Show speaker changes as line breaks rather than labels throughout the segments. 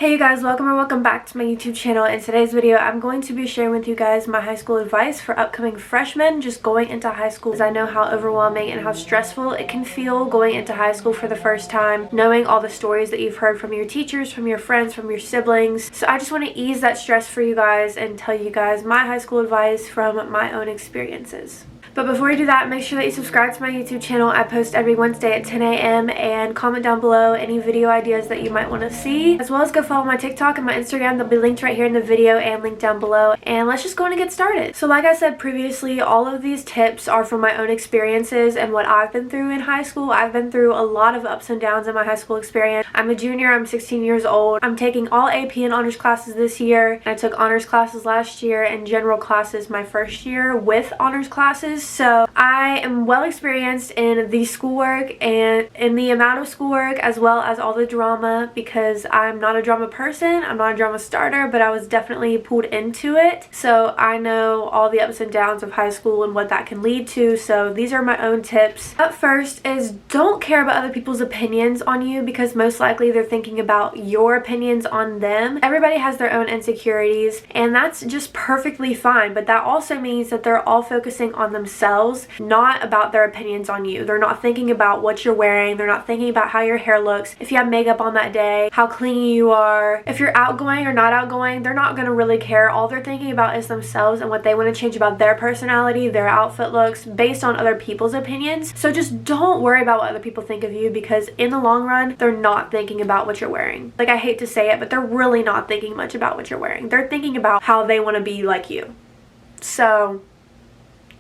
Hey you guys, welcome back to my YouTube channel. In today's video, I'm going to be sharing with you guys my high school advice for upcoming freshmen just going into high school, because I know how overwhelming and how stressful it can feel going into high school for the first time, knowing all the stories that you've heard from your teachers, from your friends, from your siblings. So I just want to ease that stress for you guys and tell you guys my high school advice from my own experiences. But before we do that, make sure that you subscribe to my YouTube channel. I post every Wednesday at 10 a.m. and comment down below any video ideas that you might want to see, as well as go follow my TikTok and my Instagram. They'll be linked right here in the video and linked down below. And let's just go on and get started. So like I said previously, all of these tips are from my own experiences and what I've been through in high school. I've been through a lot of ups and downs in my high school experience. I'm a junior, I'm 16 years old. I'm taking all AP and honors classes this year. I took honors classes last year and general classes my first year with honors classes. So I am well experienced in the schoolwork and in the amount of schoolwork, as well as all the drama, because I'm not a drama person, I'm not a drama starter, but I was definitely pulled into it. So I know all the ups and downs of high school and what that can lead to. So these are my own tips. Up first is don't care about other people's opinions on you, because most likely they're thinking about your opinions on them. Everybody has their own insecurities, and that's just perfectly fine, but that also means that they're all focusing on themselves, not about their opinions on you. They're not thinking about what you're wearing. They're not thinking about how your hair looks, if you have makeup on that day, how clean you are, if you're outgoing or not outgoing. They're not going to really care. All they're thinking about is themselves and what they want to change about their personality, their outfit looks, based on other people's opinions. So just don't worry about what other people think of you, because in the long run, they're not thinking about what you're wearing. Like, I hate to say it, but they're really not thinking much about what you're wearing. They're thinking about how they want to be like you. So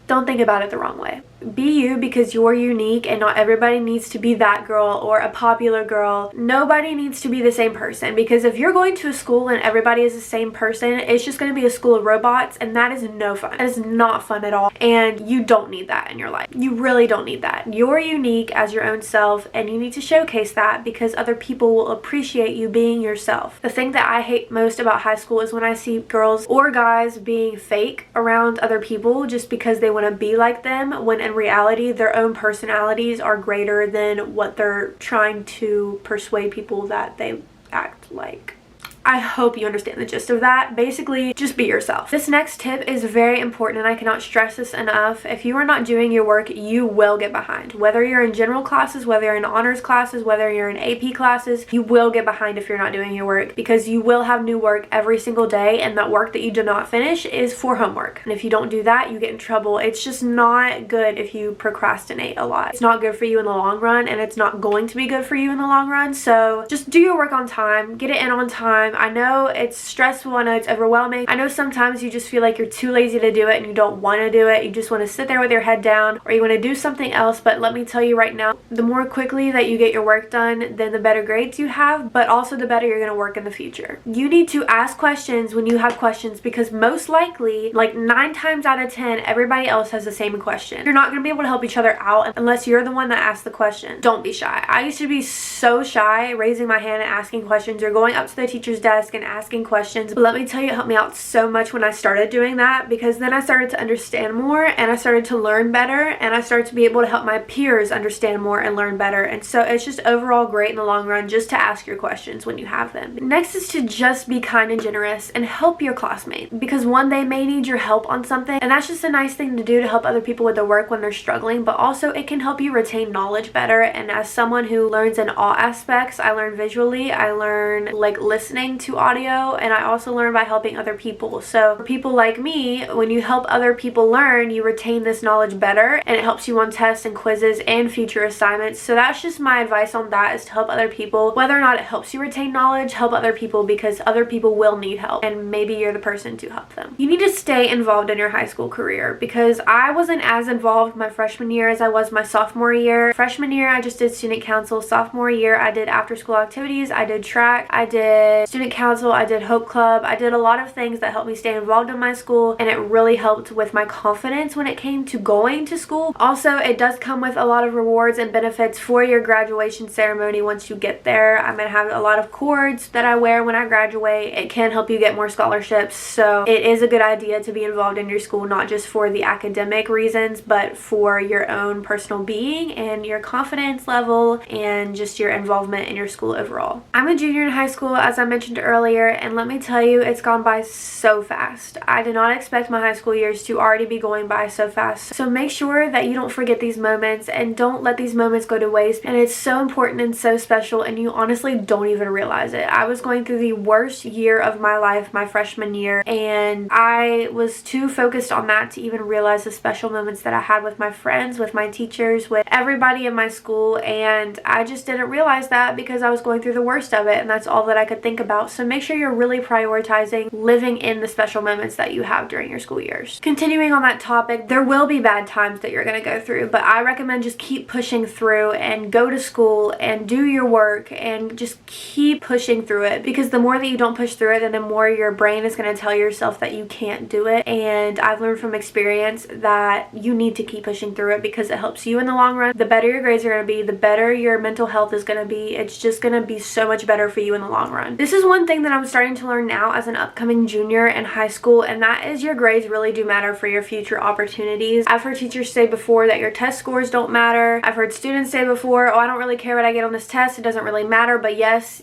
don't think about it the wrong way. Be you, because you're unique, and not everybody needs to be that girl or a popular girl. Nobody needs to be the same person, because if you're going to a school and everybody is the same person, it's just going to be a school of robots, and that is no fun. That is not fun at all, and you don't need that in your life. You really don't need that. You're unique as your own self, and you need to showcase that, because other people will appreciate you being yourself. The thing that I hate most about high school is when I see girls or guys being fake around other people just because they want to be like them, when in reality their own personalities are greater than what they're trying to persuade people that they act like. I hope you understand the gist of that. Basically, just be yourself. This next tip is very important, and I cannot stress this enough. If you are not doing your work, you will get behind. Whether you're in general classes, whether you're in honors classes, whether you're in AP classes, you will get behind if you're not doing your work, because you will have new work every single day, and that work that you do not finish is for homework. And if you don't do that, you get in trouble. It's just not good if you procrastinate a lot. It's not good for you in the long run, and it's not going to be good for you in the long run. So just do your work on time, get it in on time. I know it's stressful, I know it's overwhelming. I know sometimes you just feel like you're too lazy to do it and you don't want to do it. You just want to sit there with your head down, or you want to do something else. But let me tell you right now, the more quickly that you get your work done, then the better grades you have, but also the better you're going to work in the future. You need to ask questions when you have questions, because most likely, like 9 times out of 10, everybody else has the same question. You're not going to be able to help each other out unless you're the one that asks the question. Don't be shy. I used to be so shy raising my hand and asking questions, or going up to the teacher's desk and asking questions. But let me tell you, it helped me out so much when I started doing that, because then I started to understand more, and I started to learn better, and I started to be able to help my peers understand more and learn better. And so it's just overall great in the long run just to ask your questions when you have them. Next is to just be kind and generous and help your classmates, because one, they may need your help on something, and that's just a nice thing to do to help other people with their work when they're struggling, but also it can help you retain knowledge better. And as someone who learns in all aspects, I learn visually, I learn like listening to audio, and I also learn by helping other people. So for people like me, when you help other people learn, you retain this knowledge better, and it helps you on tests and quizzes and future assignments. So that's just my advice on that, is to help other people. Whether or not it helps you retain knowledge, help other people, because other people will need help, and maybe you're the person to help them. You need to stay involved in your high school career, because I wasn't as involved my freshman year as I was my sophomore year. Freshman year, I just did student council. Sophomore year, I did after school activities, I did track, I did student council, I did Hope Club. I did a lot of things that helped me stay involved in my school, and it really helped with my confidence when it came to going to school. Also, it does come with a lot of rewards and benefits for your graduation ceremony once you get there. I'm going to have a lot of cords that I wear when I graduate. It can help you get more scholarships, so it is a good idea to be involved in your school, not just for the academic reasons, but for your own personal being and your confidence level and just your involvement in your school overall. I'm a junior in high school, as I mentioned mentioned earlier, and let me tell you, it's gone by so fast. I did not expect my high school years to already be going by so fast. So make sure that you don't forget these moments and don't let these moments go to waste. And it's so important and so special, and you honestly don't even realize it. I was going through the worst year of my life, my freshman year, and I was too focused on that to even realize the special moments that I had with my friends, with my teachers, with everybody in my school, and I just didn't realize that because I was going through the worst of it, and that's all that I could think about. So make sure you're really prioritizing living in the special moments that you have during your school years. Continuing on that topic, there will be bad times that you're going to go through, but I recommend just keep pushing through and go to school and do your work and just keep pushing through it, because the more that you don't push through it, then the more your brain is going to tell yourself that you can't do it. And I've learned from experience that you need to keep pushing through it because it helps you in the long run. The better your grades are going to be, the better your mental health is going to be. It's just going to be so much better for you in the long run. This is one thing that I'm starting to learn now as an upcoming junior in high school, and that is your grades really do matter for your future opportunities. I've heard teachers say before that your test scores don't matter. I've heard students say before, oh, I don't really care what I get on this test, it doesn't really matter. But yes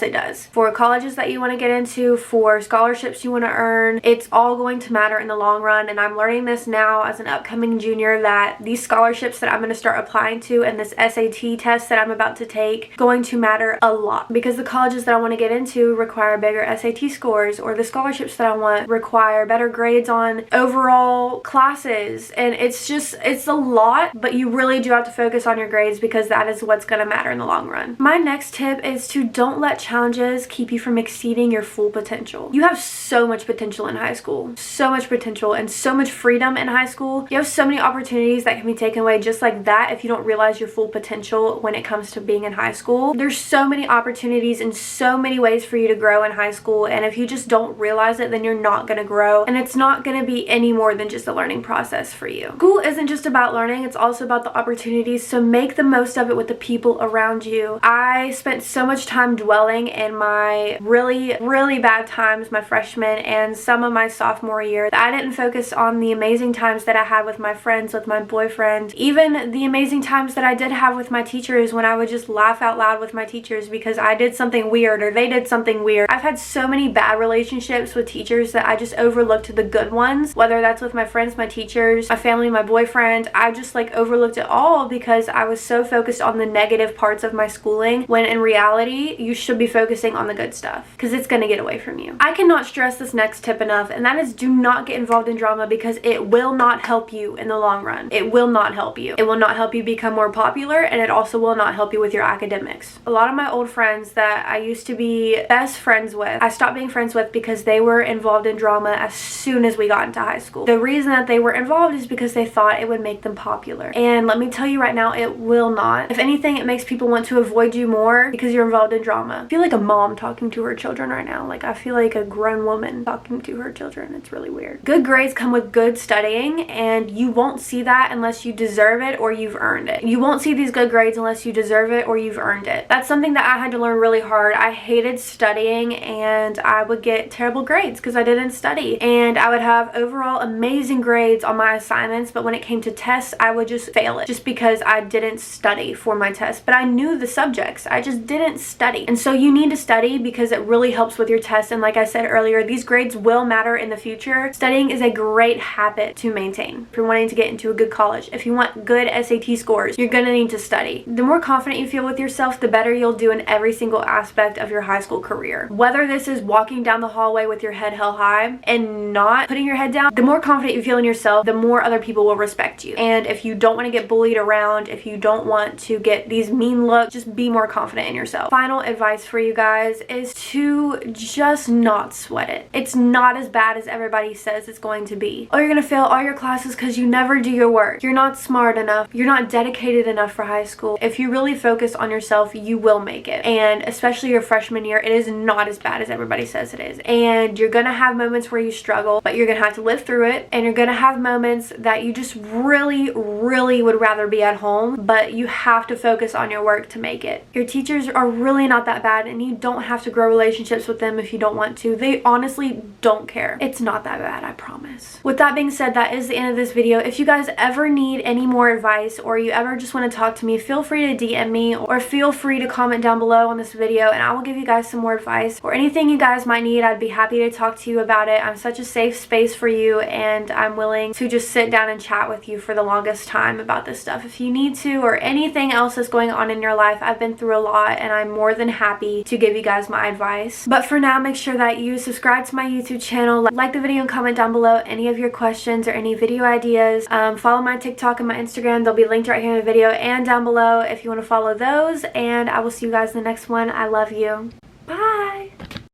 it does. For colleges that you want to get into, for scholarships you want to earn, it's all going to matter in the long run. And I'm learning this now as an upcoming junior, that these scholarships that I'm going to start applying to and this SAT test that I'm about to take going to matter a lot, because the colleges that I want to get into require bigger SAT scores, or the scholarships that I want require better grades on overall classes. And it's a lot, but you really do have to focus on your grades because that is what's going to matter in the long run. My next tip is to don't let challenges keep you from exceeding your full potential. You have so much potential in high school, so much potential and so much freedom in high school. You have so many opportunities that can be taken away just like that if you don't realize your full potential when it comes to being in high school. There's so many opportunities and so many ways for you to grow in high school, and if you just don't realize it, then you're not going to grow, and it's not going to be any more than just a learning process for you. School isn't just about learning, it's also about the opportunities, so make the most of it with the people around you. I spent so much time dwelling in my really bad times my freshman and some of my sophomore year. I didn't focus on the amazing times that I had with my friends, with my boyfriend, even the amazing times that I did have with my teachers, when I would just laugh out loud with my teachers because I did something weird or they did something weird. I've had so many bad relationships with teachers that I just overlooked the good ones, whether that's with my friends, my teachers, my family, my boyfriend. I just like overlooked it all because I was so focused on the negative parts of my schooling, when in reality you should be focusing on the good stuff, because it's going to get away from you. I cannot stress this next tip enough, and that is do not get involved in drama, because it will not help you in the long run. It will not help you. It will not help you become more popular, and it also will not help you with your academics. A lot of my old friends that I used to be best friends with, I stopped being friends with because they were involved in drama as soon as we got into high school. The reason that they were involved is because they thought it would make them popular, and let me tell you right now, it will not. If anything, it makes people want to avoid you more because you're involved in drama. I feel like a mom talking to her children right now. Like, I feel like a grown woman talking to her children. It's really weird. Good grades come with good studying, and you won't see that unless you deserve it or you've earned it. You won't see these good grades unless you deserve it or you've earned it. That's something that I had to learn really hard. I hated studying, and I would get terrible grades because I didn't study, and I would have overall amazing grades on my assignments, but when it came to tests, I would just fail it just because I didn't study for my tests. But I knew the subjects, I just didn't study. And so you need to study because it really helps with your tests, and like I said earlier, these grades will matter in the future. Studying is a great habit to maintain if you're wanting to get into a good college. If you want good SAT scores, you're gonna need to study. The more confident you feel with yourself, the better you'll do in every single aspect of your high school career. Whether this is walking down the hallway with your head held high and not putting your head down, the more confident you feel in yourself, the more other people will respect you. And if you don't want to get bullied around, if you don't want to get these mean looks, just be more confident in yourself. Final advice for you guys is to just not sweat it. It's not as bad as everybody says it's going to be. Oh, you're gonna fail all your classes because you never do your work. You're not smart enough. You're not dedicated enough for high school. If you really focus on yourself, you will make it. And especially your freshman year, it is not as bad as everybody says it is. And you're gonna have moments where you struggle, but you're gonna have to live through it. And you're gonna have moments that you just really would rather be at home, but you have to focus on your work to make it. Your teachers are really not that bad, and you don't have to grow relationships with them if you don't want to. They honestly don't care. It's not that bad, I promise. With that being said, that is the end of this video. If you guys ever need any more advice, or you ever just want to talk to me, feel free to DM me, or feel free to comment down below on this video, and I will give you guys some some more advice or anything you guys might need, I'd be happy to talk to you about it. I'm such a safe space for you, and I'm willing to just sit down and chat with you for the longest time about this stuff if you need to, or anything else that's going on in your life. I've been through a lot, and I'm more than happy to give you guys my advice. But for now, make sure that you subscribe to my YouTube channel, like the video and comment down below any of your questions or any video ideas. Follow my TikTok and my Instagram. They'll be linked right here in the video and down below if you want to follow those, and I will see you guys in the next one. I love you.